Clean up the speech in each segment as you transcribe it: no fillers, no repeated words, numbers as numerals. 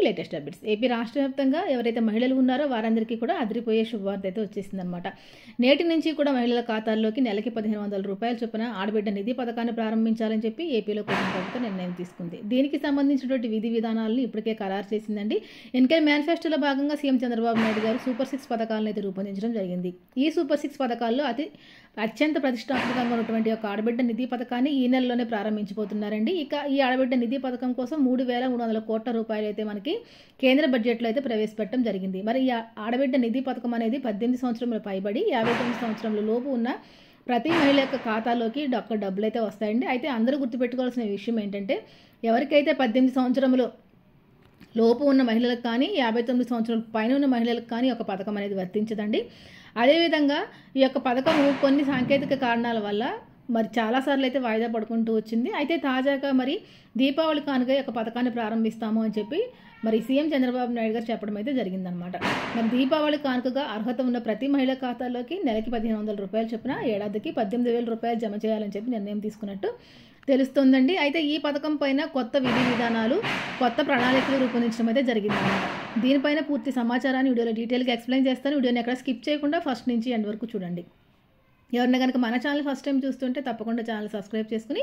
Latest updates. AP రాష్ట్ర వ్యాప్తంగా ఎవరైతే మహిళలు ఉన్నారో వారందరికీ కూడా అదిరిపోయే శుభవార్త అయితే వచ్చేసిందనమాట. నేటి నుంచి కూడా మహిళల ఖాతాల్లోకి నెలకి 1,500 రూపాయల చొప్పున ఆడబిడ్డ నిధి పథకాన్ని ప్రారంభించాలని చెప్పి ఏపీలో కూటమి ప్రభుత్వం నిర్ణయం తీసుకుంది. దీనికి సంబంధించినటువంటి విధి విధానాలను ఇప్పటికే ఖరారు చేసిందండి. ఎన్నికల మేనిఫెస్టోలో భాగంగా సీఎం చంద్రబాబు నాయుడు గారు సూపర్ 6 పథకాలను అయితే రూపొందించడం జరిగింది. ఈ సూపర్ 6 పథకాల్లో అత్యంత ప్రతిష్టాత్మకంగా ఉన్నటువంటి ఒక ఆడబిడ్డ నిధి పథకాన్ని ఈ నెలలోనే ప్రారంభించబోతున్నారండి. ఇక ఈ ఆడబిడ్డ నిధి పథకం కోసం 3,300 కోట్ల రూపాయలు అయితే మనకి కేంద్ర బడ్జెట్లో అయితే ప్రవేశపెట్టడం జరిగింది. మరి ఈ ఆడబిడ్డ నిధి పథకం అనేది 18 సంవత్సరముల పైబడి 59 సంవత్సరముల లోపు ఉన్న ప్రతి మహిళ యొక్క ఖాతాలోకి డబ్బులు అయితే వస్తాయండి. అయితే అందరూ గుర్తుపెట్టుకోవాల్సిన విషయం ఏంటంటే, ఎవరికైతే 18 సంవత్సరములు లోపు ఉన్న మహిళలకు కానీ 59 సంవత్సరాల పైన ఉన్న మహిళలకు కానీ ఒక పథకం అనేది వర్తించదండి. అదేవిధంగా ఈ యొక్క పథకం కొన్ని సాంకేతిక కారణాల వల్ల మరి చాలాసార్లు అయితే వాయిదా పడుకుంటూ వచ్చింది. అయితే తాజాగా మరి దీపావళి కానుక ఒక పథకాన్ని ప్రారంభిస్తాము అని చెప్పి మరి సీఎం చంద్రబాబు నాయుడు గారు చెప్పడం అయితే జరిగిందనమాట. మరి దీపావళి కానుకగా అర్హత ఉన్న ప్రతి మహిళ ఖాతాలోకి నెలకి 1,500 రూపాయలు చొప్పున ఏడాదికి 18,000 రూపాయలు జమ చేయాలని చెప్పి నిర్ణయం తీసుకున్నట్టు తెలుస్తుందండి. అయితే ఈ పథకం పైన కొత్త విధి విధానాలు, కొత్త ప్రణాళికలు రూపొందించడం అయితే జరిగిందన్నమాట. దీనిపైన పూర్తి సమాచారాన్ని వీడియోలో డీటెయిల్గా ఎక్స్ప్లెయిన్ చేస్తాను. వీడియోని ఎక్కడ స్కిప్ చేయకుండా ఫస్ట్ నుంచి ఎండ్ వరకు చూడండి. ఎవరైనా కనుక మన ఛానల్ ఫస్ట్ టైం చూస్తుంటే తప్పకుండా ఛానల్ సబ్స్క్రైబ్ చేసుకుని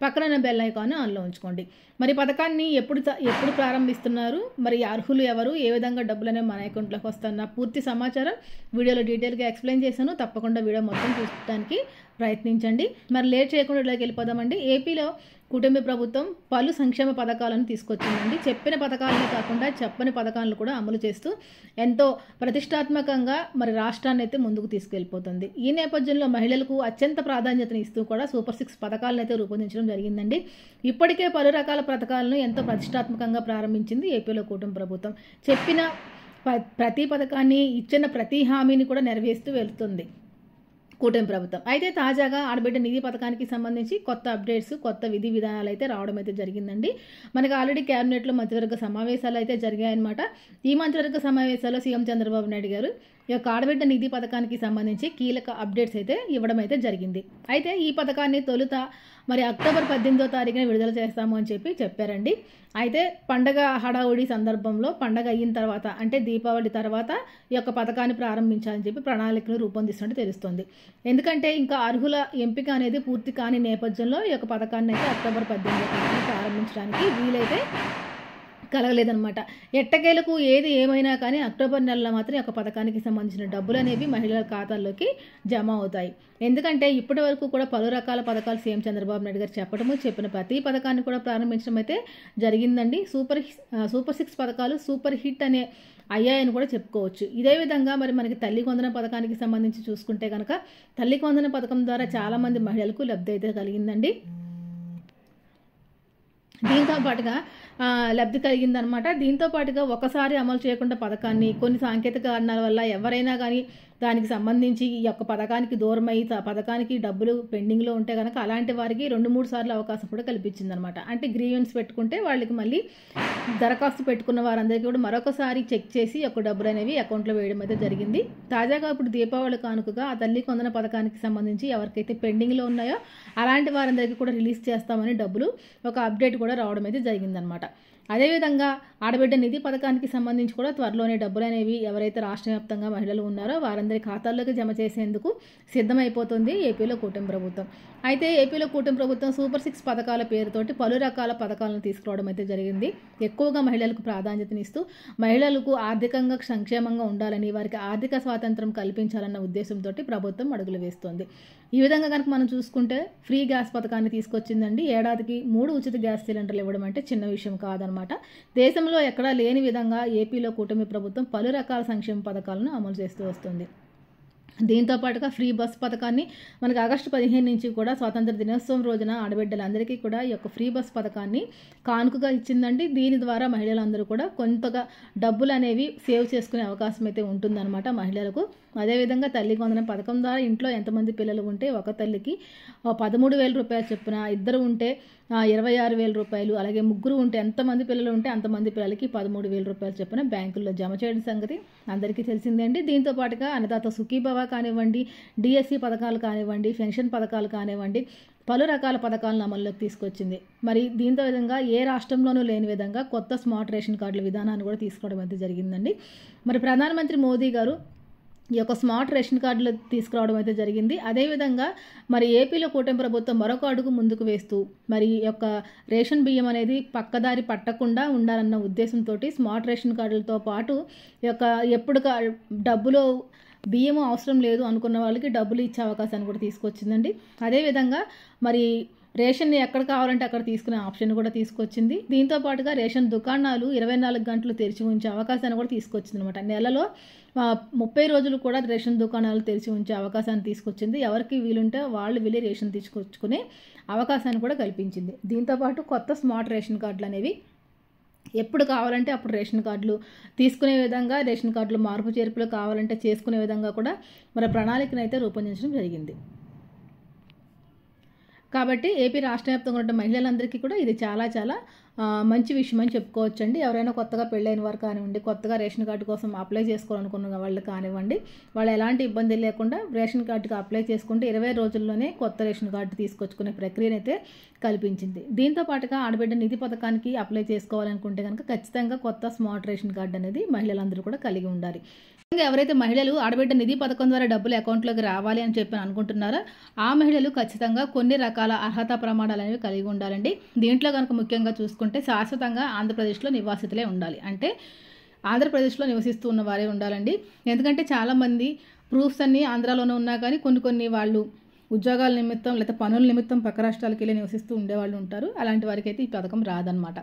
పక్కన ఉన్న బెల్ ఐకాన్ ఆన్లో ఉంచుకోండి. మరి పథకాన్ని ఎప్పుడు ప్రారంభిస్తున్నారు, మరి అర్హులు ఎవరు, ఏ విధంగా డబ్బులు అనేవి మన అకౌంట్లోకి వస్తున్న పూర్తి సమాచారం వీడియోలో డీటెయిల్గా ఎక్స్ప్లెయిన్ చేశాను. తప్పకుండా వీడియో మొత్తం చూడటానికి ప్రయత్నించండి. మరి లేట్ చేయకుండా ఇలాగ వెళ్ళిపోదామండి. ఏపీలో కుటుంబ ప్రభుత్వం పలు సంక్షేమ పథకాలను తీసుకొచ్చిందండి. చెప్పిన పథకాలనే కాకుండా చెప్పని పథకాలను కూడా అమలు చేస్తూ ఎంతో ప్రతిష్టాత్మకంగా మరి రాష్ట్రాన్ని అయితే ముందుకు తీసుకెళ్ళిపోతుంది. ఈ నేపథ్యంలో మహిళలకు అత్యంత ప్రాధాన్యతను ఇస్తూ కూడా సూపర్ 6 పథకాలను అయితే రూపొందించడం జరిగిందండి. ఇప్పటికే పలు రకాల పథకాలను ఎంతో ప్రతిష్టాత్మకంగా ప్రారంభించింది ఏపీలో కుటుంబ ప్రభుత్వం. చెప్పిన ప్రతి పథకాన్ని, ఇచ్చిన ప్రతి హామీని కూడా నెరవేరుస్తూ వెళ్తుంది కూటమి ప్రభుత్వం. అయితే తాజాగా ఆడబిడ్డ నిధి పథకానికి సంబంధించి కొత్త అప్డేట్స్, కొత్త విధి విధానాలు అయితే రావడం అయితే జరిగిందండి. మనకి ఆల్రెడీ క్యాబినెట్లో మంత్రివర్గ సమావేశాలు అయితే జరిగాయన్నమాట. ఈ మంత్రివర్గ సమావేశాల్లో సీఎం చంద్రబాబు నాయుడు గారు ఈ యొక్క ఆడబిడ్డ నిధి పథకానికి సంబంధించి కీలక అప్డేట్స్ అయితే ఇవ్వడం అయితే జరిగింది. అయితే ఈ పథకాన్ని తొలుత మరి అక్టోబర్ 18వ తారీఖున విడుదల చేస్తాము అని చెప్పారండి. అయితే పండగ హడావుడి సందర్భంలో పండగ అయిన తర్వాత అంటే దీపావళి తర్వాత ఈ యొక్క పథకాన్ని ప్రారంభించాలని చెప్పి ప్రణాళికను రూపొందిస్తున్నట్టు తెలుస్తుంది. ఎందుకంటే ఇంకా అర్హుల ఎంపిక అనేది పూర్తి కాని నేపథ్యంలో ఈ యొక్క పథకాన్ని అయితే అక్టోబర్ 18వ తారీఖున ప్రారంభించడానికి వీలైతే కలగలేదనమాట. ఎట్టకేలకు ఏది ఏమైనా కానీ అక్టోబర్ నెలలో మాత్రం ఒక పథకానికి సంబంధించిన డబ్బులు అనేవి మహిళల ఖాతాల్లోకి జమ అవుతాయి. ఎందుకంటే ఇప్పటి వరకు కూడా పలు రకాల పథకాలు సీఎం చంద్రబాబు నాయుడు గారు చెప్పిన ప్రతి పథకాన్ని కూడా ప్రారంభించడం అయితే జరిగిందండి. సూపర్ 6 పథకాలు సూపర్ హిట్ అనే అయ్యాయని కూడా చెప్పుకోవచ్చు. ఇదే విధంగా మరి మనకి తల్లి వందన పథకానికి సంబంధించి చూసుకుంటే కనుక తల్లి వందన పథకం ద్వారా చాలామంది మహిళలకు లబ్ధి అయితే కలిగిందండి. దీంతో పాటుగా లబ్ధి కలిగిందనమాట. దీంతో పాటుగా ఒకసారి అమలు చేయకుండా పథకాన్ని కొన్ని సాంకేతిక కారణాల వల్ల ఎవరైనా కానీ దానికి సంబంధించి ఈ యొక్క పథకానికి దూరమై పథకానికి డబ్బులు పెండింగ్లో ఉంటే కనుక అలాంటి వారికి 2-3 సార్లు అవకాశం కూడా కల్పించిందనమాట. అంటే గ్రీవెన్స్ పెట్టుకుంటే వాళ్ళకి మళ్ళీ దరఖాస్తు పెట్టుకున్న వారందరికీ కూడా మరొకసారి చెక్ చేసి యొక్క డబ్బులు అనేవి అకౌంట్లో వేయడం అయితే జరిగింది. తాజాగా ఇప్పుడు దీపావళి కానుకగా ఆ తల్లి కొందన పథకానికి సంబంధించి ఎవరికైతే పెండింగ్లో ఉన్నాయో అలాంటి వారందరికీ కూడా రిలీజ్ చేస్తామని డబ్బులు ఒక అప్డేట్ కూడా రావడం అయితే జరిగిందనమాట. అదేవిధంగా ఆడబిడ్డ నిధి పథకానికి సంబంధించి కూడా త్వరలోనే డబ్బులు అనేవి ఎవరైతే రాష్ట్ర వ్యాప్తంగా మహిళలు ఉన్నారో వారందరి ఖాతాల్లోకి జమ చేసేందుకు సిద్ధమైపోతుంది ఏపీలో కూటమి ప్రభుత్వం. అయితే ఏపీలో కూటమి ప్రభుత్వం సూపర్ 6 పథకాల పేరుతోటి పలు రకాల పథకాలను తీసుకురావడం అయితే జరిగింది. ఎక్కువగా మహిళలకు ప్రాధాన్యతనిస్తూ మహిళలకు ఆర్థికంగా సంక్షేమంగా ఉండాలని, వారికి ఆర్థిక స్వాతంత్రం కల్పించాలన్న ఉద్దేశంతో ప్రభుత్వం అడుగులు వేస్తోంది. ఈ విధంగా కనుక మనం చూసుకుంటే ఫ్రీ గ్యాస్ పథకాన్ని తీసుకొచ్చిందండి. ఏడాదికి 3 ఉచిత గ్యాస్ సిలిండర్లు ఇవ్వడం అంటే చిన్న విషయం కాదనమాట. దేశంలో ఎక్కడా లేని విధంగా ఏపీలో కూటమి ప్రభుత్వం పలు రకాల సంక్షేమ పథకాలను అమలు చేస్తూ వస్తుంది. దీంతో పాటుగా ఫ్రీ బస్ పథకాన్ని మనకి ఆగస్టు 15 నుంచి కూడా స్వాతంత్ర దినోత్సవం రోజున ఆడబిడ్డలందరికీ కూడా ఈ యొక్క ఫ్రీ బస్ పథకాన్ని కానుకగా ఇచ్చిందండి. దీని ద్వారా మహిళలందరూ కూడా కొంతగా డబ్బులు అనేవి సేవ్ చేసుకునే అవకాశం అయితే ఉంటుందన్నమాట మహిళలకు. అదేవిధంగా తల్లికి వందనం పథకం ద్వారా ఇంట్లో ఎంతమంది పిల్లలు ఉంటే ఒక తల్లికి 13,000 రూపాయలు చొప్పున, ఇద్దరు ఉంటే 26,000 రూపాయలు, అలాగే ముగ్గురు ఉంటే ఎంతమంది పిల్లలు ఉంటే అంతమంది పిల్లలకి 13,000 రూపాయలు చొప్పున బ్యాంకుల్లో జమ చేయడం సంగతి అందరికీ తెలిసిందే అండి. దీంతో పాటుగా అన్నదాత సుఖీభవ కానివ్వండి, డిఎస్సి పథకాలు కానివ్వండి, పెన్షన్ పథకాలు కానివ్వండి, పలు రకాల పథకాలను అమల్లోకి తీసుకొచ్చింది. మరి దీంతో విధంగా ఏ రాష్ట్రంలోనూ లేని విధంగా కొత్త స్మార్ట్ రేషన్ కార్డుల విధానాన్ని కూడా తీసుకోవడం అయితే జరిగిందండి. మరి ప్రధానమంత్రి మోదీ గారు ఈ యొక్క స్మార్ట్ రేషన్ కార్డులు తీసుకురావడం అయితే జరిగింది. అదేవిధంగా మరి ఏపీలో కూటమి ప్రభుత్వం మరొక అడుగు ముందుకు వేస్తూ మరి ఈ యొక్క రేషన్ బియ్యం అనేది పక్కదారి పట్టకుండా ఉండాలన్న ఉద్దేశంతో స్మార్ట్ రేషన్ కార్డులతో పాటు ఈ యొక్క ఎప్పుడు డబ్బులు బియ్యం అవసరం లేదు అనుకున్న వాళ్ళకి డబ్బులు ఇచ్చే అవకాశాన్ని కూడా తీసుకొచ్చిందండి. అదేవిధంగా మరి రేషన్ని ఎక్కడ కావాలంటే అక్కడ తీసుకునే ఆప్షన్ కూడా తీసుకొచ్చింది. దీంతో పాటుగా రేషన్ దుకాణాలు 24 గంటలు తెరిచి ఉంచే అవకాశాన్ని కూడా తీసుకొచ్చింది అనమాట. నెలలో 30 రోజులు కూడా రేషన్ దుకాణాలు తెరిచి ఉంచే అవకాశాన్ని తీసుకొచ్చింది. ఎవరికి వీలుంటే వాళ్ళు వెళ్ళి రేషన్ తీసుకొచ్చుకునే అవకాశాన్ని కూడా కల్పించింది. దీంతోపాటు కొత్త స్మార్ట్ రేషన్ కార్డులు అనేవి ఎప్పుడు కావాలంటే అప్పుడు రేషన్ కార్డులు తీసుకునే విధంగా, రేషన్ కార్డులు మార్పు చేర్పులు కావాలంటే చేసుకునే విధంగా కూడా మరి ప్రణాళికను అయితే రూపొందించడం జరిగింది. కాబట్టి ఏపీ రాష్ట్ర వ్యాప్తంగా ఉన్న మహిళలందరికీ కూడా ఇది చాలా చాలా మంచి విషయం అని చెప్పుకోవచ్చండి. ఎవరైనా కొత్తగా పెళ్ళైన వారు కానివ్వండి, కొత్తగా రేషన్ కార్డు కోసం అప్లై చేసుకోవాలనుకున్న వాళ్ళు కానివ్వండి, వాళ్ళు ఎలాంటి ఇబ్బంది లేకుండా రేషన్ కార్డుకి అప్లై చేసుకుంటే 20 రోజుల్లోనే కొత్త రేషన్ కార్డు తీసుకొచ్చుకునే ప్రక్రియను అయితే కల్పించింది. దీంతో పాటుగా ఆడబిడ్డ నిధి పథకానికి అప్లై చేసుకోవాలనుకుంటే కనుక ఖచ్చితంగా కొత్త స్మార్ట్ రేషన్ కార్డు అనేది మహిళలందరూ కూడా కలిగి ఉండాలి. ఎవరైతే మహిళలు ఆడబిడ్డ నిధి పథకం ద్వారా డబ్బులు అకౌంట్లోకి రావాలి అని చెప్పి అనుకుంటున్నారో ఆ మహిళలు ఖచ్చితంగా కొన్ని రకాల అర్హత ప్రమాణాలు అనేవి కలిగి ఉండాలండి. దీంట్లో కనుక ముఖ్యంగా చూసుకుంటే శాశ్వతంగా ఆంధ్రప్రదేశ్లో నివాసితులే ఉండాలి. అంటే ఆంధ్రప్రదేశ్లో నివసిస్తూ ఉన్న వారే ఉండాలండి. ఎందుకంటే చాలామంది ప్రూఫ్స్ అన్నీ ఆంధ్రాలోనే ఉన్నా కానీ కొన్ని వాళ్ళు ఉద్యోగాల నిమిత్తం లేదా పనుల నిమిత్తం పక్క రాష్ట్రాలకు వెళ్ళి నివసిస్తూ ఉండేవాళ్ళు ఉంటారు. అలాంటి వారికి అయితే ఈ పథకం రాదనమాట.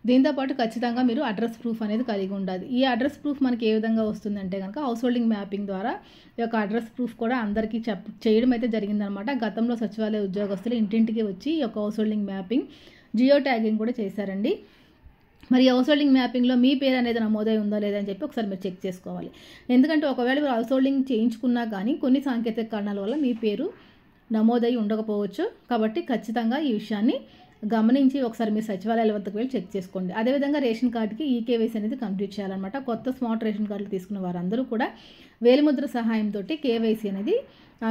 దీంతోపాటు ఖచ్చితంగా మీరు అడ్రస్ ప్రూఫ్ అనేది కలిగి ఉండాలి. ఈ అడ్రస్ ప్రూఫ్ మనకి ఏ విధంగా వస్తుందంటే కనుక హౌస్ హోల్డింగ్ మ్యాపింగ్ ద్వారా ఈ యొక్క అడ్రస్ ప్రూఫ్ కూడా అందరికీ చేయడం అయితే జరిగిందనమాట. గతంలో సచివాలయ ఉద్యోగస్తులు ఇంటింటికి వచ్చి ఈ యొక్క house holding mapping, geo tagging కూడా చేశారండి. మరి హౌస్ హోల్డింగ్ మ్యాపింగ్లో మీ పేరు అనేది నమోదై ఉందా లేదా అని చెప్పి ఒకసారి మీరు చెక్ చేసుకోవాలి. ఎందుకంటే ఒకవేళ మీరు హౌస్ హోల్డింగ్ చేయించుకున్నా కానీ కొన్ని సాంకేతిక కారణాల వల్ల మీ పేరు నమోదై ఉండకపోవచ్చు. కాబట్టి ఖచ్చితంగా ఈ విషయాన్ని గమనించి ఒకసారి మీ సచివాలయాల వద్దకు వెళ్ళి చెక్ చేసుకోండి. అదేవిధంగా రేషన్ కార్డుకి ఈకేవైసీ అనేది కంప్లీట్ చేయాలన్నమాట. కొత్త స్మార్ట్ రేషన్ కార్డులు తీసుకున్న వారందరూ కూడా వేలిముద్ర సహాయంతో కేవైసీ అనేది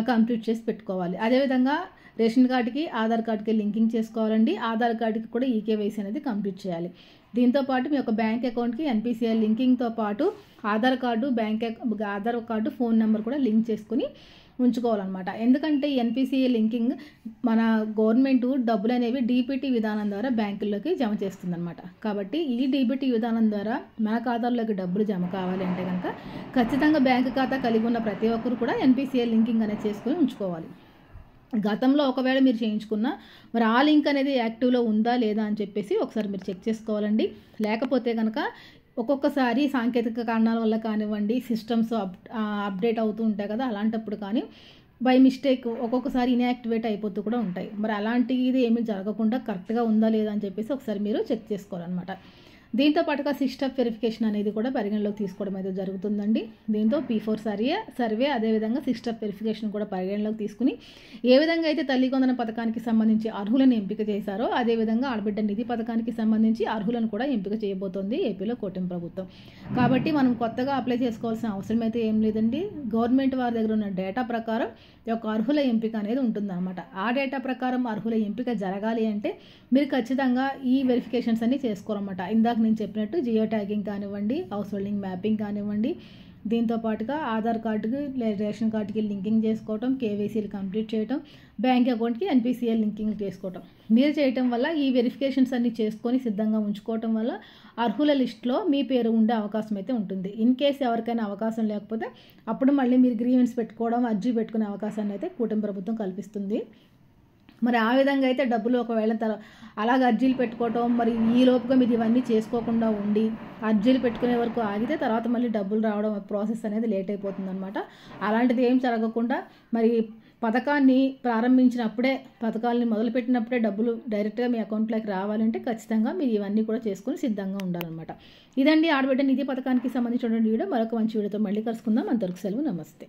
కంప్లీట్ చేసి పెట్టుకోవాలి. అదేవిధంగా రేషన్ కార్డుకి ఆధార్ కార్డుకి లింకింగ్ చేసుకోవాలండి. ఆధార్ కార్డుకి కూడా ఈకేవైసీ అనేది కంప్లీట్ చేయాలి. దీంతోపాటు మీ యొక్క బ్యాంక్ అకౌంట్కి ఎన్పిసిఐ లింకింగ్తో పాటు ఆధార్ కార్డు ఫోన్ నెంబర్ కూడా లింక్ చేసుకుని ఉంచుకోవాలన్నమాట. ఎందుకంటే ఎన్పిసిఐ లింకింగ్ మన గవర్నమెంట్ డబ్బులు అనేవి డీబీటీ విధానం ద్వారా బ్యాంకుల్లోకి జమ చేస్తుందన్నమాట. కాబట్టి ఈ డీబీటీ విధానం ద్వారా మన ఖాతాల్లోకి డబ్బులు జమ కావాలి అంటే కనుక ఖచ్చితంగా బ్యాంకు ఖాతా కలిగి ఉన్న ప్రతి ఒక్కరు కూడా ఎన్పిసిఐ లింకింగ్ అనేది చేసుకొని ఉంచుకోవాలి. గతంలో ఒకవేళ మీరు చేయించుకున్నా మరి ఆ లింక్ అనేది యాక్టివ్లో ఉందా లేదా అని చెప్పేసి ఒకసారి మీరు చెక్ చేసుకోవాలండి. లేకపోతే కనుక ఒక్కొక్కసారి సాంకేతిక కారణాల వల్ల కానివ్వండి, సిస్టమ్స్ అప్డేట్ అవుతూ ఉంటాయి కదా, అలాంటప్పుడు కానీ బై మిస్టేక్ ఒక్కొక్కసారి ఇన్యాక్టివేట్ అయిపోతూ కూడా ఉంటాయి. మరి అలాంటిది ఏమీ జరగకుండా కరెక్ట్గా ఉందా లేదా అని చెప్పేసి ఒకసారి మీరు చెక్ చేసుకోవాలన్నమాట. దీంతో పాటుగా సిస్టమ్ వెరిఫికేషన్ అనేది కూడా పరిగణలోకి తీసుకోవడం అయితే జరుగుతుందండి. దీంతో P4 సర్వే అదేవిధంగా సిస్టమ్ వెరిఫికేషన్ కూడా పరిగణలోకి తీసుకుని ఏ విధంగా అయితే తల్లి వందనం పథకానికి సంబంధించి అర్హులను ఎంపిక చేశారో అదేవిధంగా ఆడబిడ్డ నిధి పథకానికి సంబంధించి అర్హులను కూడా ఎంపిక చేయబోతోంది ఏపీలో కూటమి ప్రభుత్వం. కాబట్టి మనం కొత్తగా అప్లై చేసుకోవాల్సిన అవసరం అయితే ఏం లేదండి. గవర్నమెంట్ వారి దగ్గర ఉన్న డేటా ప్రకారం ఈ యొక్క అర్హుల ఎంపిక అనేది ఉంటుందన్నమాట. ఆ డేటా ప్రకారం అర్హుల ఎంపిక జరగాలి అంటే మీరు ఖచ్చితంగా ఈ వెరిఫికేషన్స్ అన్ని చేసుకోవాలన్నమాట. ఇందాక నేను చెప్పినట్టు జియో ట్యాగింగ్ కానివ్వండి, హౌస్ హోల్డింగ్ మ్యాపింగ్ కానివ్వండి, దీంతో పాటుగా ఆధార్ కార్డుకి రేషన్ కార్డుకి లింకింగ్ చేసుకోవటం, కేవైసీలు కంప్లీట్ చేయటం, బ్యాంక్ అకౌంట్కి ఎన్పిసిఐ లింకింగ్ చేసుకోవటం మీరు చేయటం వల్ల ఈ వెరిఫికేషన్స్ అన్ని చేసుకొని సిద్ధంగా ఉంచుకోవటం వల్ల అర్హుల లిస్టులో మీ పేరు ఉండే అవకాశం అయితే ఉంటుంది. ఇన్ కేసు ఎవరికైనా అవకాశం లేకపోతే అప్పుడు మళ్ళీ మీరు గ్రీవెన్స్ పెట్టుకోవడం, అర్జీ పెట్టుకునే అవకాశాన్ని అయితే కూటమి ప్రభుత్వం కల్పిస్తుంది. మరి ఆ విధంగా అయితే డబ్బులు ఒకవేళ అలాగ అర్జీలు పెట్టుకోవటం, మరి ఈ లోపుగా మీరు ఇవన్నీ చేసుకోకుండా ఉండి అర్జీలు పెట్టుకునే వరకు ఆగితే తర్వాత మళ్ళీ డబ్బులు రావడం ప్రాసెస్ అనేది లేట్ అయిపోతుంది అనమాట. అలాంటిది ఏం జరగకుండా మరి పథకాన్ని ప్రారంభించినప్పుడే, పథకాలని మొదలుపెట్టినప్పుడే డబ్బులు డైరెక్ట్గా మీ అకౌంట్లోకి రావాలంటే ఖచ్చితంగా మీరు ఇవన్నీ కూడా చేసుకొని సిద్ధంగా ఉండాలన్నమాట. ఇదండి ఆడబిడ్డ నిధి పథకానికి సంబంధించినటువంటి వీడియో. మరొక మంచి వీడియోతో మళ్ళీ కలుసుకుందాం. అంతవరకు సెలవు. నమస్తే.